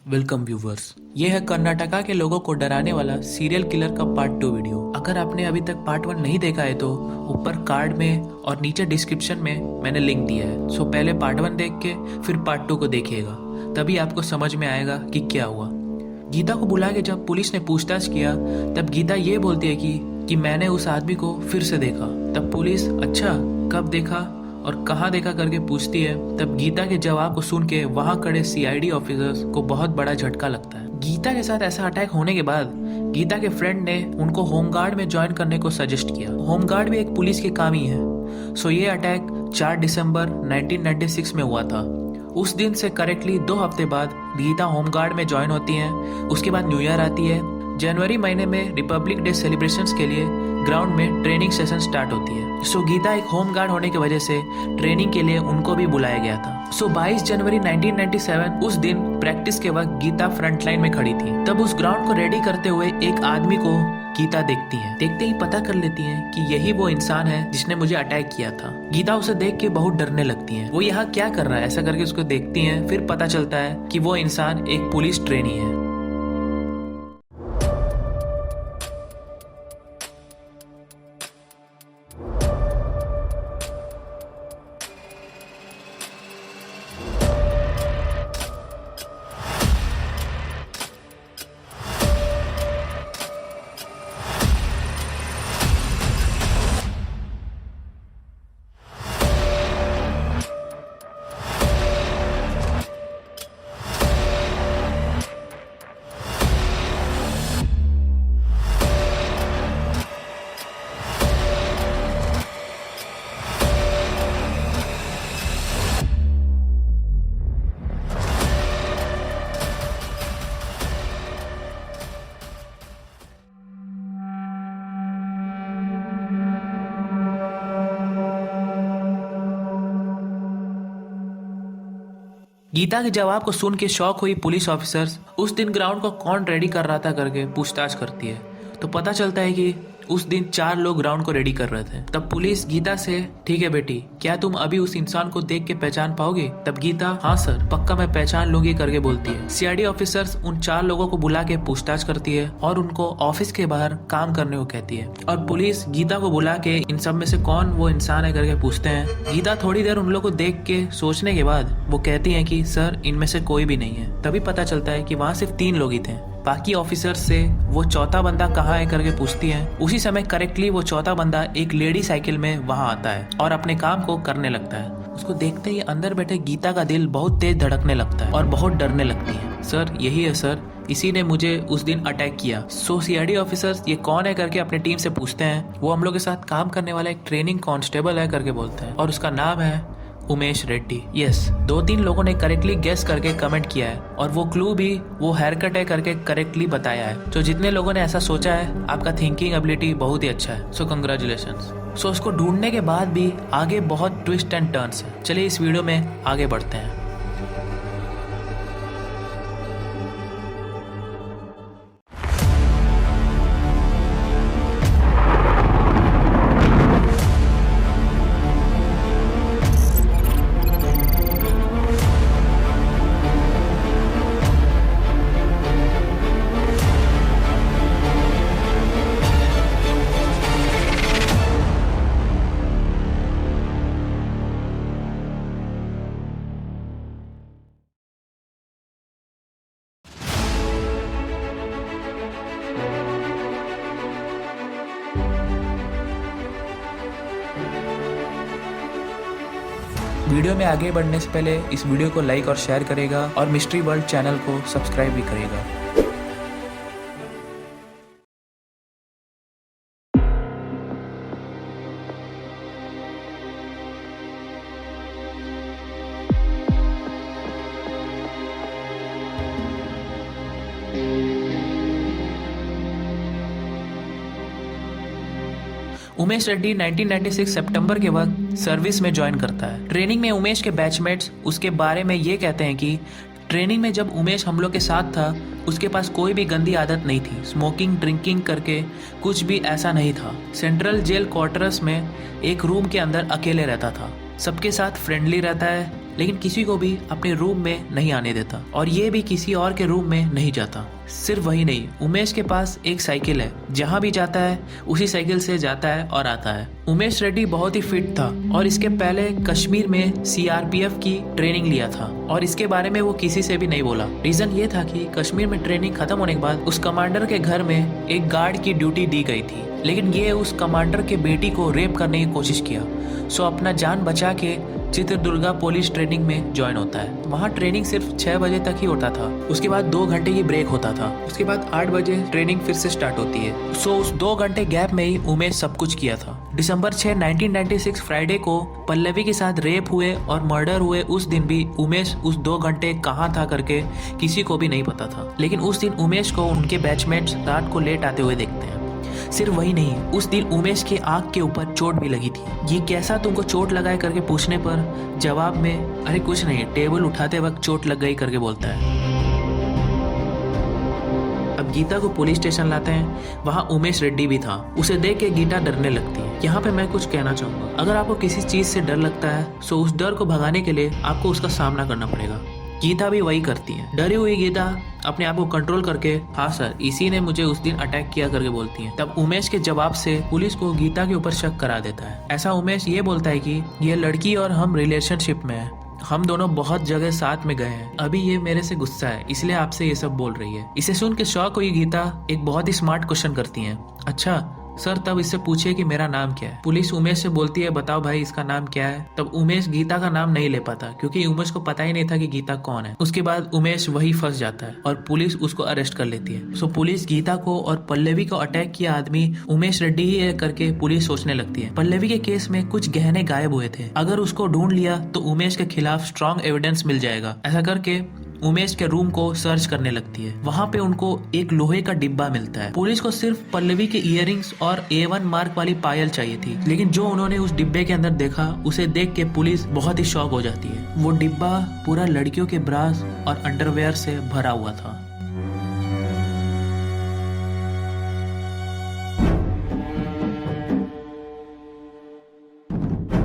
Welcome viewers. ये है कर्नाटका के लोगों को डराने वाला सीरियल किलर का पार्ट 2 वीडियो। अगर आपने अभी तक पार्ट 1 नहीं देखा है तो ऊपर कार्ड में और नीचे डिस्क्रिप्शन में मैंने लिंक दिया है। सो पहले पार्ट 1 देख के फिर पार्ट 2 को देखिएगा, तभी आपको समझ में आएगा कि क्या हुआ। गीता को बुला के जब पुलिस ने पूछताछ किया तब गीता ये बोलती है कि मैंने उस आदमी को फिर से देखा। तब पुलिस अच्छा कब देखा और कहाँ देखा करके पूछती है। तब गीता के जवाब को सुन के वहाँ खड़े सीआईडी ऑफिसर्स को बहुत बड़ा झटका लगता है। गीता के साथ ऐसा अटैक होने के बाद गीता के फ्रेंड ने उनको होमगार्ड में ज्वाइन करने को सजेस्ट किया। होमगार्ड भी एक पुलिस के काम ही है। सो ये अटैक 4 दिसंबर 1996 में हुआ था। उस दिन से करेक्टली 2 हफ्ते बाद गीता होमगार्ड में ज्वाइन होती है। उसके बाद न्यू ईयर आती है। जनवरी महीने में रिपब्लिक डे सेलिब्रेशंस के लिए ग्राउंड में ट्रेनिंग सेशन स्टार्ट होती है। सो गीता एक होम गार्ड होने की वजह से ट्रेनिंग के लिए उनको भी बुलाया गया था। सो 22 जनवरी 1997 उस दिन प्रैक्टिस के वक्त गीता फ्रंट लाइन में खड़ी थी। तब उस ग्राउंड को रेडी करते हुए एक आदमी को गीता देखती है। देखते ही पता कर लेती है कि यही वो इंसान है जिसने मुझे अटैक किया था। गीता उसे देख के बहुत डरने लगती है। वो यहाँ क्या कर रहा है ऐसा करके उसको देखती है। फिर पता चलता है कि वो इंसान एक पुलिस ट्रेनी है। गीता के जवाब को सुन के शॉक हुई पुलिस ऑफिसर्स उस दिन ग्राउंड को कौन रेडी कर रहा था करके पूछताछ करती है। तो पता चलता है कि उस दिन 4 लोग ग्राउंड को रेडी कर रहे थे। तब पुलिस गीता से ठीक है बेटी, क्या तुम अभी उस इंसान को देख के पहचान पाओगे? तब गीता हाँ सर पक्का मैं पहचान लूंगी करके बोलती है। सीआईडी ऑफिसर्स उन 4 लोगों को बुला के पूछताछ करती है और उनको ऑफिस के बाहर काम करने को कहती है। और पुलिस गीता को बुला के इन सब में से कौन वो इंसान है करके पूछते हैं। गीता थोड़ी देर उन लोगों को देख के सोचने के बाद वो कहती है कि सर इनमें से कोई भी नहीं है। तभी पता चलता है कि वहाँ सिर्फ 3 लोग ही थे। बाकी ऑफिसर्स से वो चौथा बंदा कहाँ है करके पूछती है। उसी समय करेक्टली वो चौथा बंदा एक लेडी साइकिल में वहाँ आता है और अपने काम को करने लगता है। उसको देखते ही अंदर बैठे गीता का दिल बहुत तेज धड़कने लगता है और बहुत डरने लगती है। सर यही है सर, इसी ने मुझे उस दिन अटैक किया। सो सीआईडी ऑफिसर्स ये कौन है करके अपनी टीम से पूछते हैं। वो हम लोग के साथ काम करने वाला एक ट्रेनिंग कांस्टेबल है करके बोलते हैं और उसका नाम है उमेश रेड्डी। यस 2-3 लोगों ने करेक्टली गेस करके कमेंट किया है और वो क्लू भी वो हेयर कट है करके करेक्टली बताया है। तो जितने लोगों ने ऐसा सोचा है आपका थिंकिंग एबिलिटी बहुत ही अच्छा है। सो कंग्रेचुलेशंस। सो उसको ढूंढने के बाद भी आगे बहुत ट्विस्ट एंड टर्न्स है। चलिए इस वीडियो में आगे बढ़ते हैं। वीडियो में आगे बढ़ने से पहले इस वीडियो को लाइक और शेयर करेगा और मिस्ट्री वर्ल्ड चैनल को सब्सक्राइब भी करेगा। उमेश रेड्डी 1996 सितंबर के वक्त सर्विस में ज्वाइन करता है। ट्रेनिंग में उमेश के बैचमेट्स उसके बारे में ये कहते हैं कि ट्रेनिंग में जब उमेश हम लोग के साथ था उसके पास कोई भी गंदी आदत नहीं थी। स्मोकिंग ड्रिंकिंग करके कुछ भी ऐसा नहीं था। सेंट्रल जेल क्वार्टर्स में एक रूम के अंदर अकेले रहता था। सबके साथ फ्रेंडली रहता है, लेकिन किसी को भी अपने रूम में नहीं आने देता और ये भी किसी और के रूम में नहीं जाता। सिर्फ वही नहीं, उमेश के पास एक साइकिल है, जहाँ भी जाता है उसी साइकिल से जाता है और आता है। उमेश रेड्डी बहुत ही फिट था और इसके पहले कश्मीर में सीआरपीएफ की ट्रेनिंग लिया था और इसके बारे में वो किसी से भी नहीं बोला। रीजन ये था कि कश्मीर में ट्रेनिंग खत्म होने के बाद उस कमांडर के घर में एक गार्ड की ड्यूटी दी गई थी, लेकिन ये उस कमांडर के बेटी को रेप करने की कोशिश किया। सो अपना जान बचा के चित्रदुर्गा पुलिस ट्रेनिंग में ज्वाइन होता है। वहाँ ट्रेनिंग सिर्फ 6 बजे तक ही होता था, उसके बाद 2 घंटे की ब्रेक होता था, उसके बाद 8 बजे ट्रेनिंग फिर से स्टार्ट होती है। सो उस 2 घंटे गैप में ही उमेश सब कुछ किया था। दिसंबर 6, 1996 फ्राइडे को पल्लवी के साथ रेप हुए और मर्डर हुए उस दिन भी उमेश उस 2 घंटे कहाँ था करके किसी को भी नहीं पता था। लेकिन उस दिन उमेश को उनके बैचमेट्स रात को लेट आते हुए देखते हैं। सिर्फ वही नहीं, उस दिन उमेश के आंख के ऊपर चोट भी लगी थी। ये कैसा तुमको चोट लगाए करके पूछने पर जवाब में अरे कुछ नहीं, टेबल उठाते वक्त चोट लग गई करके बोलता है। अब गीता को पुलिस स्टेशन लाते हैं, वहाँ उमेश रेड्डी भी था। उसे देख के गीता डरने लगती है। यहाँ पे मैं कुछ कहना चाहूंगा, अगर आपको किसी चीज से डर लगता है तो उस डर को भगाने के लिए आपको उसका सामना करना पड़ेगा। गीता भी वही करती है। डरी हुई गीता अपने आप को कंट्रोल करके हाँ सर, इसी ने मुझे उस दिन अटैक किया करके बोलती है। तब उमेश के जवाब से पुलिस को गीता के ऊपर शक करा देता है। ऐसा उमेश ये बोलता है कि ये लड़की और हम रिलेशनशिप में है, हम दोनों बहुत जगह साथ में गए हैं, अभी ये मेरे से गुस्सा है इसलिए आपसे ये सब बोल रही है। इसे सुन के शॉक हुई गीता एक बहुत ही स्मार्ट क्वेश्चन करती है, अच्छा सर तब इससे पूछिए कि मेरा नाम क्या है। पुलिस उमेश से बोलती है बताओ भाई इसका नाम क्या है। तब उमेश गीता का नाम नहीं ले पाता क्योंकि उमेश को पता ही नहीं था कि गीता कौन है। उसके बाद उमेश वही फंस जाता है और पुलिस उसको अरेस्ट कर लेती है। सो पुलिस गीता को और पल्लवी को अटैक किया आदमी उमेश रेड्डी ही है करके पुलिस सोचने लगती है। पल्लवी के केस में कुछ गहने गायब हुए थे, अगर उसको ढूंढ लिया तो उमेश के खिलाफ स्ट्रॉन्ग एविडेंस मिल जाएगा। ऐसा करके उमेश के रूम को सर्च करने लगती है। वहाँ पे उनको एक लोहे का डिब्बा मिलता है। पुलिस को सिर्फ पल्लवी के इयररिंग्स और A1 मार्क वाली पायल चाहिए थी, लेकिन जो उन्होंने उस डिब्बे के अंदर देखा उसे देख के पुलिस बहुत ही शॉक हो जाती है। वो डिब्बा पूरा लड़कियों के ब्रास और अंडरवेयर से भरा हुआ था।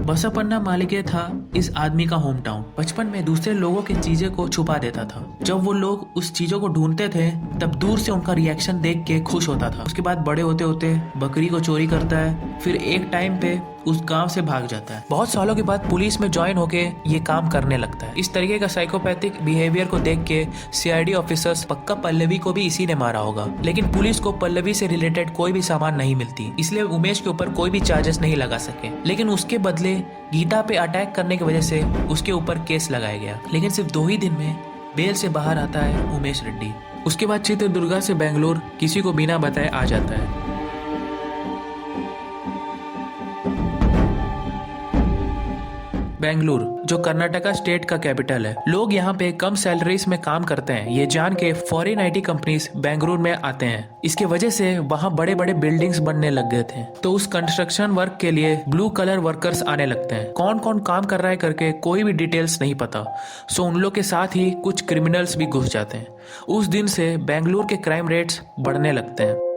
बसपन्ना मालिके था इस आदमी का होम टाउन। बचपन में दूसरे लोगों की चीजें को छुपा देता था। जब वो लोग उस चीजों को ढूंढते थे तब दूर से उनका रिएक्शन देख के खुश होता था। उसके बाद बड़े होते होते बकरी को चोरी करता है, फिर एक टाइम पे उस गांव से भाग जाता है। बहुत सालों के बाद पुलिस में ज्वाइन होके ये काम करने लगता है। इस तरीके का साइकोपैथिक बिहेवियर को देख के सीआईडी ऑफिसर्स पक्का पल्लवी को भी इसी ने मारा होगा, लेकिन पुलिस को पल्लवी से रिलेटेड कोई भी सामान नहीं मिलती, इसलिए उमेश के ऊपर कोई भी चार्जेस नहीं लगा सके। लेकिन उसके बदले गीता पे अटैक करने की वजह से उसके ऊपर केस लगाया गया। लेकिन सिर्फ 2 ही दिन में बेल से बाहर आता है उमेश रेड्डी। उसके बाद चित्रदुर्गा से बेंगलोर किसी को बिना बताए आ जाता है। बेंगलुरु जो कर्नाटका स्टेट का कैपिटल है। लोग यहाँ पे कम सैलरीज में काम करते हैं, ये जान के फॉरेन आईटी कंपनीज बेंगलुरु में आते हैं। इसके वजह से वहाँ बड़े बड़े बिल्डिंग्स बनने लग गए थे, तो उस कंस्ट्रक्शन वर्क के लिए ब्लू कलर वर्कर्स आने लगते हैं। कौन कौन काम कर रहा है करके कोई भी डिटेल्स नहीं पता, सो उन लोग के साथ ही कुछ क्रिमिनल्स भी घुस जाते हैं। उस दिन से बेंगलुरु के क्राइम रेट्स बढ़ने लगते हैं।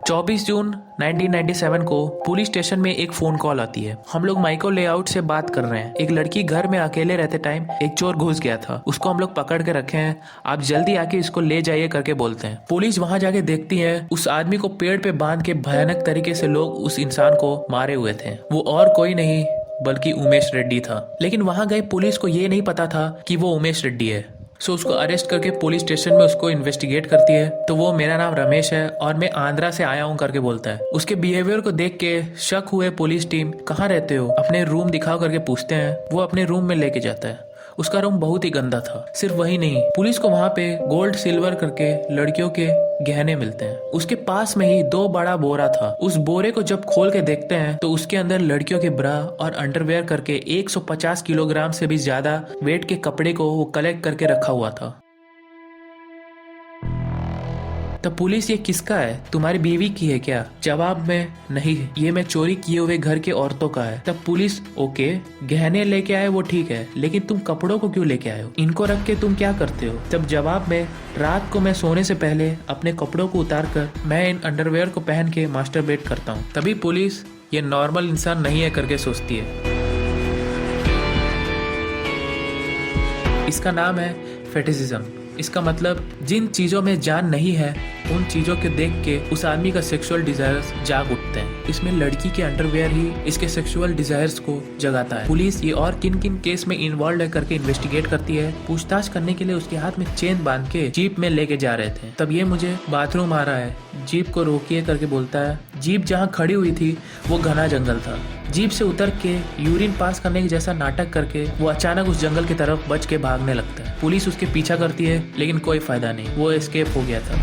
24 जून 1997 को पुलिस स्टेशन में एक फोन कॉल आती है। हम लोग माइको लेआउट से बात कर रहे हैं। एक लड़की घर में अकेले रहते टाइम एक चोर घुस गया था, उसको हम लोग पकड़ के रखे हैं, आप जल्दी आके इसको ले जाइए करके बोलते हैं। पुलिस वहां जाके देखती है उस आदमी को पेड़ पे बांध के भयानक तरीके से लोग उस इंसान को मारे हुए थे। वो और कोई नहीं बल्कि उमेश रेड्डी था। लेकिन वहां गए पुलिस को ये नहीं पता था कि वो उमेश रेड्डी है। सो उसको अरेस्ट करके पुलिस स्टेशन में उसको इन्वेस्टिगेट करती है, तो वो मेरा नाम रमेश है और मैं आंध्रा से आया हूँ करके बोलता है। उसके बिहेवियर को देख के शक हुए पुलिस टीम कहाँ रहते हो, अपने रूम दिखाओ करके पूछते हैं। वो अपने रूम में लेके जाता है। उसका रूम बहुत ही गंदा था। सिर्फ वही नहीं, पुलिस को वहाँ पे गोल्ड सिल्वर करके लड़कियों के गहने मिलते हैं। उसके पास में ही 2 बड़ा बोरा था। उस बोरे को जब खोल के देखते हैं तो उसके अंदर लड़कियों के ब्रा और अंडरवेयर करके 150 किलोग्राम से भी ज्यादा वेट के कपड़े को वो कलेक्ट करके रखा हुआ था। तब पुलिस ये किसका है, तुम्हारी बीवी की है क्या? जवाब में नहीं, ये मैं चोरी किए हुए घर के औरतों का है। तब पुलिस ओके, गहने लेके आए वो ठीक है, लेकिन तुम कपड़ों को क्यों लेके आए हो, इनको रख के तुम क्या करते हो? तब जवाब में रात को मैं सोने से पहले अपने कपड़ों को उतार कर मैं इन अंडरवेयर को पहन के मास्टरबेट करता हूँ। तभी पुलिस ये नॉर्मल इंसान नहीं है करके सोचती है। इसका नाम है फेटिशिज्म। इसका मतलब जिन चीजों में जान नहीं है उन चीजों के देख के उस आदमी का सेक्सुअल डिजायर्स जाग उठते हैं। इसमें लड़की के अंडरवेयर ही इसके सेक्सुअल डिजायर्स को जगाता है। पुलिस ये और किन किन केस में इन्वॉल्व है करके इन्वेस्टिगेट करती है। पूछताछ करने के लिए उसके हाथ में चेन बांध के जीप में लेके जा रहे थे। तब ये मुझे बाथरूम आ रहा है, जीप को रोकिए करके बोलता है। जीप जहाँ खड़ी हुई थी वो घना जंगल था। जीप से उतर के यूरिन पास करने के जैसा नाटक करके वो अचानक उस जंगल की तरफ बच के भागने लगता है। पुलिस उसके पीछा करती है लेकिन कोई फायदा नहीं, वो एस्केप हो गया था।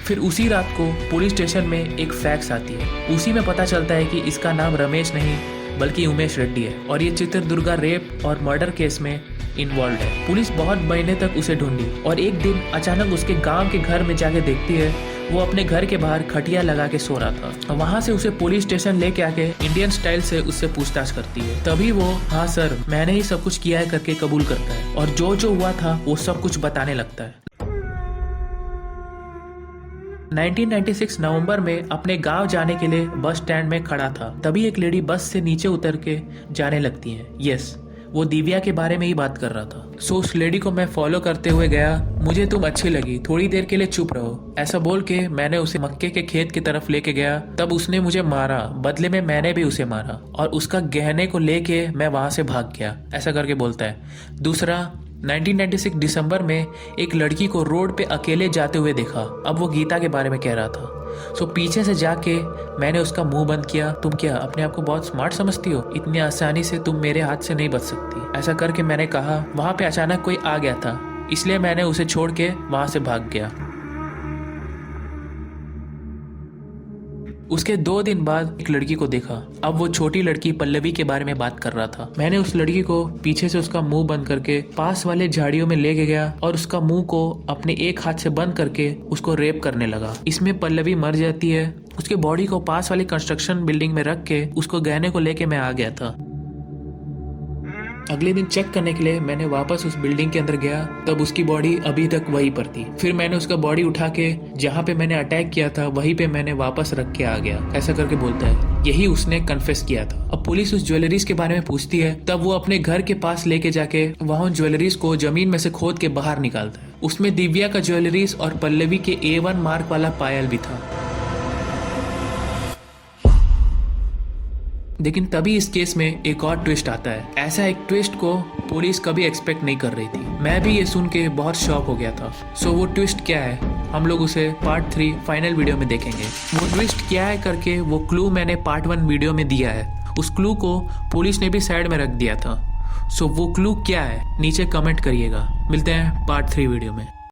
फिर उसी रात को पुलिस स्टेशन में एक फैक्स आती है। उसी में पता चलता है कि इसका नाम रमेश नहीं बल्कि उमेश रेड्डी है और ये चित्रदुर्गा रेप और मर्डर केस में इन्वॉल्व है। पुलिस बहुत महीने तक उसे ढूंढी और एक दिन अचानक उसके गांव के घर में जाके देखती है वो अपने घर के बाहर खटिया लगा के सो रहा था। वहां से उसे पुलिस स्टेशन लेके आके इंडियन स्टाइल से उससे पूछताछ करती है। तभी वो हाँ सर मैंने ही सब कुछ किया है करके कबूल करता है और जो जो हुआ था वो सब कुछ बताने लगता है। 1996 नवंबर में अपने गांव जाने के लिए बस स्टैंड में खड़ा था। तभी एक लेडी बस से नीचे उतर के जाने लगती है। यस, वो दिव्या के बारे में ही बात कर रहा था। सो उस लेडी को मैं फॉलो करते हुए गया। मुझे तुम अच्छी लगी, थोड़ी देर के लिए चुप रहो, ऐसा बोल के मैंने उसे मक्के के खेत की तरफ लेके गया। तब उसने मुझे मारा, बदले में मैंने भी उसे मारा और उसका गहने को लेके मैं वहां से भाग गया, ऐसा करके बोलता है। दूसरा, 1996 दिसंबर में एक लड़की को रोड पे अकेले जाते हुए देखा। अब वो गीता के बारे में कह रहा था। सो पीछे से जाके मैंने उसका मुंह बंद किया। तुम क्या अपने आप को बहुत स्मार्ट समझती हो? इतनी आसानी से तुम मेरे हाथ से नहीं बच सकती, ऐसा करके मैंने कहा। वहां पे अचानक कोई आ गया था इसलिए मैंने उसे छोड़ के वहां से भाग गया। उसके 2 दिन बाद एक लड़की को देखा। अब वो छोटी लड़की पल्लवी के बारे में बात कर रहा था। मैंने उस लड़की को पीछे से उसका मुंह बंद करके पास वाले झाड़ियों में लेके गया और उसका मुंह को अपने एक हाथ से बंद करके उसको रेप करने लगा। इसमें पल्लवी मर जाती है। उसके बॉडी को पास वाली कंस्ट्रक्शन बिल्डिंग में रख के उसको गहने को लेके मैं आ गया था। अगले दिन चेक करने के लिए मैंने वापस उस बिल्डिंग के अंदर गया। तब उसकी बॉडी अभी तक वहीं पर थी। फिर मैंने उसका बॉडी उठा के जहाँ पे मैंने अटैक किया था वहीं पे मैंने वापस रख के आ गया, ऐसा करके बोलता है। यही उसने कन्फेस किया था। अब पुलिस उस ज्वेलरीज के बारे में पूछती है। तब वो अपने घर के पास लेके जाके वहाँ ज्वेलरीज को जमीन में से खोद के बाहर निकालता है। उसमें दिव्या का ज्वेलरीज और पल्लवी के A1 मार्क वाला पायल भी था। लेकिन तभी इस केस में एक और ट्विस्ट आता है। ऐसा एक ट्विस्ट को पुलिस कभी एक्सपेक्ट नहीं कर रही थी। मैं भी ये सुन के बहुत शॉक हो गया था। सो वो ट्विस्ट क्या है हम लोग उसे पार्ट 3 फाइनल वीडियो में देखेंगे। वो ट्विस्ट क्या है करके वो क्लू मैंने पार्ट 1 वीडियो में दिया है। उस क्लू को पुलिस ने भी साइड में रख दिया था। सो वो क्लू क्या है नीचे कमेंट करिएगा। मिलते हैं पार्ट 3 वीडियो में।